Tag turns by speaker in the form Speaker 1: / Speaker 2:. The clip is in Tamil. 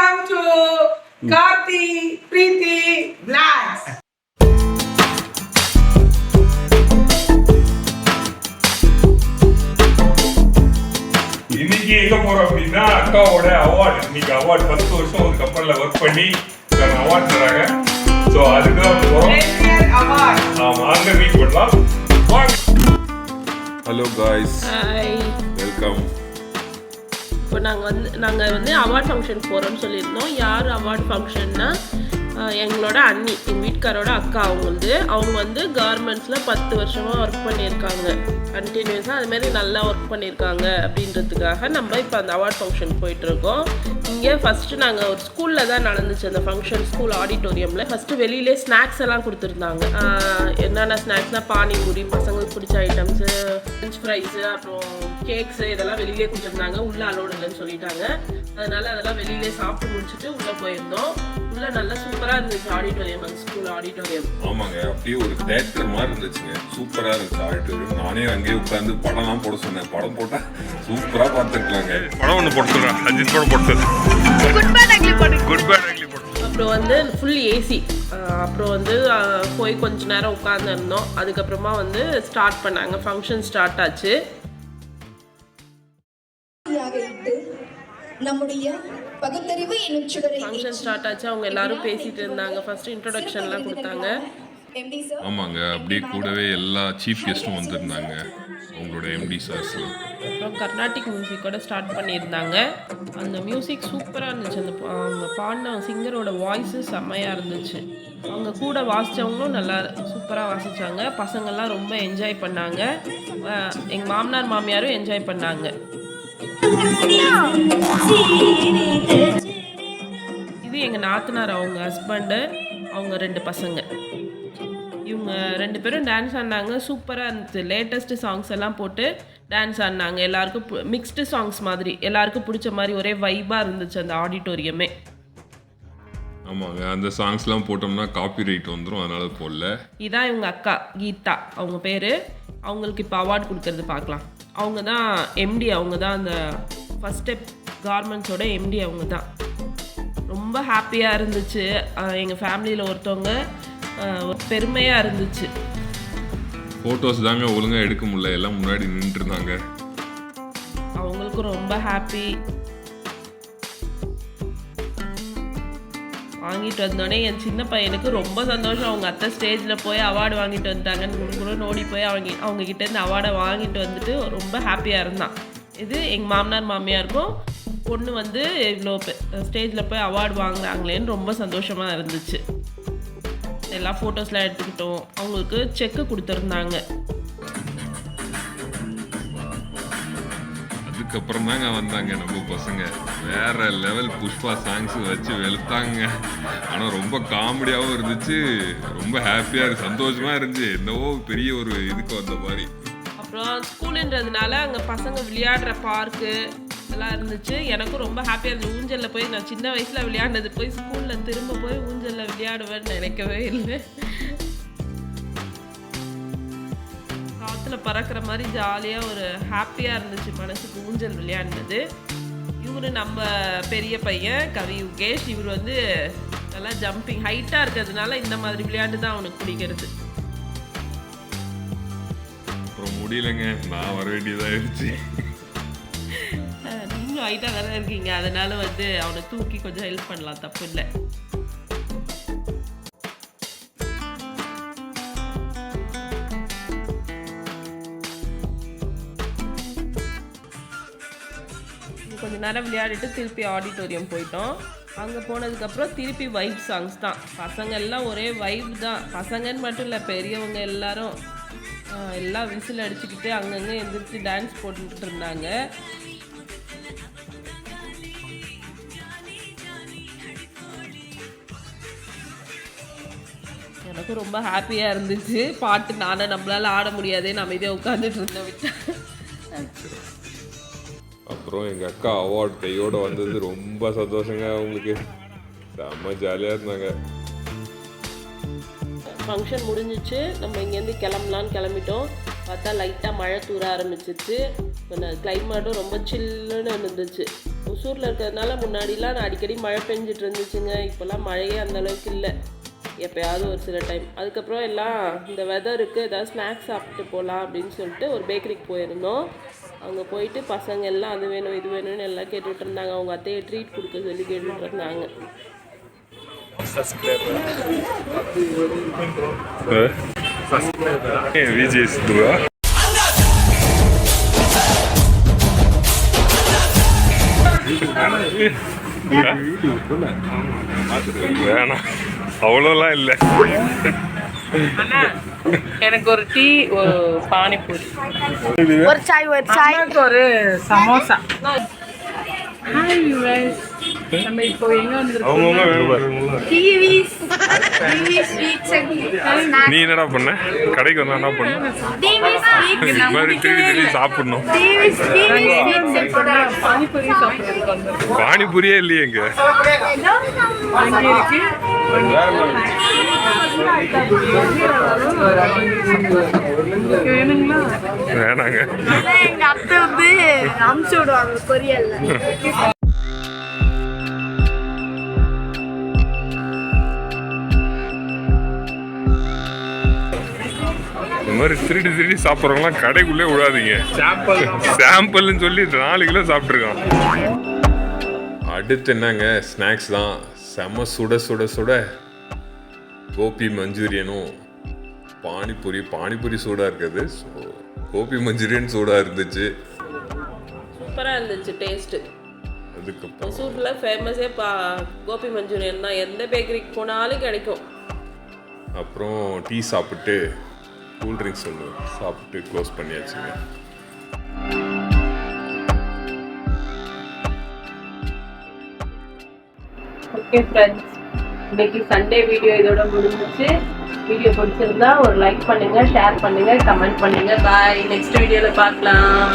Speaker 1: Welcome to Karthi Preeti Vlogs.
Speaker 2: இன்னைக்கு எங்க போறோம் அப்படின்னா அக்காவோட அவார்டு. இன்னைக்கு அவார்டு 10 வருஷம் ஒரு கம்பெனில ஒர்க் பண்ணி அவார்டு தராங்க. ஸோ அதுதான் போறோம். ஆமா, அங்க மீட் பண்ணலாம். Hello guys,
Speaker 3: hi,
Speaker 2: welcome.
Speaker 3: இப்போ நாங்கள் வந்து அவார்ட் ஃபங்க்ஷன் போகிறோம்னு சொல்லியிருந்தோம். யார் அவார்ட் ஃபங்க்ஷன்னா எங்களோட அண்ணி, எங்கள் வீட்டுக்காரோட அக்கா. அவங்க வந்து கார்மெண்ட்ஸில் 10 வருஷமாக ஒர்க் பண்ணியிருக்காங்க கண்டினியூஸாக. அதுமாரி நல்லா ஒர்க் பண்ணியிருக்காங்க அப்படின்றதுக்காக நம்ம இப்போ அந்த அவார்ட் ஃபங்க்ஷன் போயிட்டுருக்கோம். இங்கே ஃபஸ்ட்டு நாங்கள் ஒரு ஸ்கூலில் தான் நடந்துச்சு அந்த ஃபங்க்ஷன், ஸ்கூல் ஆடிட்டோரியமில். ஃபஸ்ட்டு வெளியிலே ஸ்நாக்ஸ் எல்லாம் கொடுத்துருந்தாங்க. என்னென்ன ஸ்நாக்ஸ்னால் பானிபூரி, பசங்களுக்கு பிடிச்ச ஐட்டம்ஸு, ஃப்ரெஞ்ச் ஃப்ரைஸு, அப்புறம் கேக்ஸு, இதெல்லாம் வெளியிலே கொடுத்துருந்தாங்க. உள்ளே அலோடு இல்லைன்னு சொல்லிட்டாங்க. அதனால் அதெல்லாம் வெளியிலே சாப்பிட்டு முடிச்சுட்டு உள்ளே போயிருந்தோம். உள்ளே நல்லா சூப்பராக இருந்துச்சு ஆடிட்டோரியம், அந்த ஸ்கூல் ஆடிட்டோரியம்.
Speaker 2: ஆமாங்க, அப்படியே ஒரு தேட்டர் மாதிரி இருந்துச்சுங்க. சூப்பராக இருந்துச்சு ஆடிட்டோரியம். நானே அங்கேயே உட்காந்து படம்லாம் போட சொன்னேன். படம் போட்டால் சூப்பராக பார்த்துருக்கலாங்க. படம் ஒன்று போட்டு சொல்கிறேன், அஜித் படம் போட்டு குட் பேட் அக்லி போட்டு.
Speaker 3: அப்புறம் வந்து ஃபுல் ஏசி. அப்புறம் வந்து போய் கொஞ்ச நேரம் உட்காந்துருந்தோம். அதுக்கப்புறமா வந்து ஸ்டார்ட் பண்ணாங்க, ஃபங்க்ஷன் ஸ்டார்ட் ஆச்சு.
Speaker 4: நம்முடைய பகுத்தறிவு என்னும் சுடரை
Speaker 3: ஃபங்க்ஷன் ஸ்டார்ட் ஆச்சு. அவங்க எல்லாரும் பேசிட்டு இருந்தாங்க. ஃபர்ஸ்ட் இன்ட்ரோடக்ஷன்லாம் கொடுத்தாங்க.
Speaker 2: ஆமாங்க, அப்படியே கூடவே எல்லா சீஃப் கெஸ்ட்டும் வந்திருந்தாங்க, உங்களோட எம்டி சார்ஸ்லாம்.
Speaker 3: அப்புறம் கர்நாடிக் மியூசிக்கோட ஸ்டார்ட் பண்ணியிருந்தாங்க. அந்த மியூசிக் சூப்பராக இருந்துச்சு. அந்த அவங்க பாடின சிங்கரோட வாய்ஸு செம்மையாக இருந்துச்சு. அவங்க கூட வாசித்தவங்களும் நல்லா சூப்பராக வாசித்தாங்க. பசங்கள்லாம் ரொம்ப என்ஜாய் பண்ணாங்க. எங்கள் மாமனார் மாமியாரும் என்ஜாய் பண்ணாங்க. இது எங்கள் நாத்தனார், அவங்க ஹஸ்பண்டு, அவங்க 2 பசங்க. இவங்க 2 பேரும் டான்ஸ் ஆடினாங்க. சூப்பராக இருந்துச்சு. லேட்டஸ்ட்டு சாங்ஸ் எல்லாம் போட்டு டான்ஸ் ஆடினாங்க. எல்லாருக்கும் மிக்ஸ்டு சாங்ஸ் மாதிரி, எல்லாருக்கும் பிடிச்ச மாதிரி ஒரே வைபாக இருந்துச்சு அந்த ஆடிட்டோரியமே.
Speaker 2: ஆமாங்க, அந்த சாங்ஸ்லாம் போட்டோம்னா காப்பி ரைட் வந்துடும், அதனால போடல.
Speaker 3: இதான் இவங்க அக்கா கீதா, அவங்க பேர். அவங்களுக்கு இப்போ அவார்டு கொடுக்கறது பார்க்கலாம். அவங்க தான் எம்டி, அவங்க தான் அந்த ஃபஸ்ட் ஸ்டெப் கார்மெண்ட்ஸோட எம்டி. அவங்க தான் ரொம்ப ஹாப்பியாக இருந்துச்சு. எங்கள் ஃபேமிலியில் ஒருத்தவங்க ஒரு பெருமையாக இருந்துச்சு.
Speaker 2: ஃபோட்டோஸ் தாங்க ஒழுங்காக எடுக்க முடியல, எல்லாம் முன்னாடி நின்றுட்டு இருந்தாங்க.
Speaker 3: அவங்களுக்கும் ரொம்ப ஹாப்பி. வாங்கிட்டு வந்தோடனே என் சின்ன பையனுக்கு ரொம்ப சந்தோஷம். அவங்க அத்தை ஸ்டேஜில் போய் அவார்டு வாங்கிட்டு வந்துட்டாங்கன்னு கூட நோடி போய் அவங்க கிட்டேருந்து அவார்டை வாங்கிட்டு வந்துட்டு ரொம்ப ஹாப்பியாக இருந்தான். இது எங்கள் மாமனார் மாமியாருக்கும் பொண்ணு வந்து இவ்வளோ ஸ்டேஜில் போய் அவார்டு வாங்குறாங்களேன்னு ரொம்ப சந்தோஷமாக இருந்துச்சு. எல்லா ஃபோட்டோஸ்லாம் எடுத்துக்கிட்டோம். அவங்களுக்கு செக்கு கொடுத்துருந்தாங்க.
Speaker 2: அதுக்கப்புறம் தாங்க வந்தாங்க நம்ம பசங்க. வேற லெவல் புஷ்பா சாங்ஸ் வச்சு வெளுத்தாங்க. ஆனால் ரொம்ப காமெடியாகவும் இருந்துச்சு, ரொம்ப ஹாப்பியாக இருக்கு, சந்தோஷமாக இருந்துச்சு. என்னவோ பெரிய ஒரு இதுக்கு வந்த மாதிரி.
Speaker 3: அப்புறம் ஸ்கூலுன்றதுனால அங்கே பசங்க விளையாடுற பார்க்கு எல்லாம் இருந்துச்சு. எனக்கும் ரொம்ப ஹாப்பியாக இருந்துச்சு. ஊஞ்சலில் போய் நான் சின்ன வயசில் விளையாண்டது போய் ஸ்கூலில் திரும்ப போய் ஊஞ்சலில் விளையாடுவேன்னு நினைக்கவே இல்லை. காற்றுல பறக்கிற மாதிரி ஜாலியாக ஒரு ஹாப்பியாக இருந்துச்சு மனசுக்கு ஊஞ்சல் விளையாடுனது. இவர் நம்ம பெரிய பையன் கவி யுகேஷ். இவர் வந்து நல்லா ஜம்பிங், ஹைட்டாக இருக்கிறதுனால இந்த மாதிரி விளையாண்டு தான் அவனுக்கு பிடிக்கிறது.
Speaker 2: அப்புறம் முடியலைங்க, நான் வர வேண்டியதாகிடுச்சு.
Speaker 3: நீங்களும் ஹைட்டாக தானே இருக்கீங்க, அதனால வந்து அவனை தூக்கி கொஞ்சம் ஹெல்ப் பண்ணலாம், தப்பு இல்லை. கொஞ்ச நேரம் விளையாடிட்டு திருப்பி ஆடிட்டோரியம் போயிட்டோம். அங்கே போனதுக்கப்புறம் திருப்பி வைப் சாங்ஸ் தான். பசங்க எல்லாம் ஒரே வைப் தான். பசங்கன்னு மட்டும் இல்லை, பெரியவங்க எல்லாரும் எல்லாம் விசில் அடிச்சுக்கிட்டு அங்கங்கே எந்திரிச்சு டான்ஸ் போட்டுக்கிட்டு இருந்தாங்க. எனக்கும் ரொம்ப ஹாப்பியாக இருந்துச்சு. பாட்டு நானே நம்மளால் ஆட முடியாதே, நம்ம இதே உட்காந்துட்டு இருந்தோம் விட்டா.
Speaker 2: அப்புறம் எங்கள் அக்கா அவார்டு கையோடு வந்தது ரொம்ப சந்தோஷங்க. அவங்களுக்கு செம்ம ஜாலியாக இருந்தாங்க.
Speaker 3: ஃபங்க்ஷன் முடிஞ்சிச்சு. நம்ம இங்கேருந்து கிளம்பலான்னு கிளம்பிட்டோம். பார்த்தா லைட்டாக மழை தூர ஆரம்பிச்சிச்சு. கிளைமேட்டும் ரொம்ப சில்லுன்னு இருந்துச்சு. ஒசூரில் இருக்கிறதுனால முன்னாடிலாம் நான் அடிக்கடி மழை பெஞ்சிட்டு இருந்துச்சுங்க. இப்போல்லாம் மழையே அந்தளவுக்கு இல்லை, எப்போயாவது ஒரு சில டைம். அதுக்கப்புறம் எல்லாம் இந்த வெதருக்கு ஏதாவது ஸ்நாக்ஸ் சாப்பிட்டு போகலாம் அப்படின்னு சொல்லிட்டு ஒரு பேக்கரிக்கு போயிருந்தோம். அங்கே போயிட்டு பசங்க எல்லாம் அது வேணும் இது வேணும்னு எல்லாம் கேட்டுட்டு இருந்தாங்க. அவங்க அத்தையை ட்ரீட் கொடுக்க சொல்லி கேட்டுட்டு இருந்தாங்க.
Speaker 2: வேணாம், அவ்வளோலாம் இல்லை.
Speaker 1: எனக்கு ஒரு டீ, ஒரு பானிபூரி,
Speaker 4: ஒரு சாய்
Speaker 1: ஒரு சமோசா. ஹாய் வியூவர்ஸ், நம்ம இப்போ எங்க வந்திருக்கோம்?
Speaker 2: நீ என்னடா பண்ண? கடைக்கு வந்தா என்ன பண்ண? இது மாதிரி திருடி சாப்பிடணும்.
Speaker 1: பானிபூரி சாப்பிட்றதுக்கு வந்திருக்கோம்.
Speaker 2: பானிபூரியே இல்லையே எங்க.
Speaker 1: அங்கே இருக்கு. வேணுங்களா?
Speaker 2: வேணாங்க.
Speaker 4: எங்க அத்தை வந்து அமுச்சு விடுவாங்க கொரியல்ல.
Speaker 2: இந்த மாதிரி திருடி சாப்பிட்றவங்களாம் கடைக்குள்ளே விடாதீங்க. சாம்பிள்னு சொல்லி 4 கிலோ சாப்பிட்ருக்கான். அடுத்து என்னங்க, ஸ்நாக்ஸ் தான். செம சுட கோபி மஞ்சூரியனும் பானிபூரி சூடாக இருக்குது. ஸோ கோபி மஞ்சூரியன் சூடாக இருந்துச்சு,
Speaker 3: சூப்பராக இருந்துச்சு டேஸ்ட்டு.
Speaker 2: அதுக்கப்புறம்
Speaker 3: ஒசூரில் ஃபேமஸே கோபி மஞ்சூரியன் தான். எந்த பேக்கரிக்கு போனாலும் கிடைக்கும்.
Speaker 2: அப்புறம் டீ சாப்பிட்டு கூல்ட்ரிங்க்ஸ் ஒன்று சாப்பிட்டு க்ளோஸ் பண்ணியாச்சுங்க.
Speaker 3: ஓகே ஃப்ரெண்ட்ஸ், இன்னைக்கு சண்டே வீடியோ இதோட முடிஞ்சிச்சு. வீடியோ பிடிச்சிருந்தா ஒரு லைக் பண்ணுங்க, ஷேர் பண்ணுங்க, கமெண்ட் பண்ணுங்க. பாய், நெக்ஸ்ட் வீடியோவில் பார்க்கலாம்.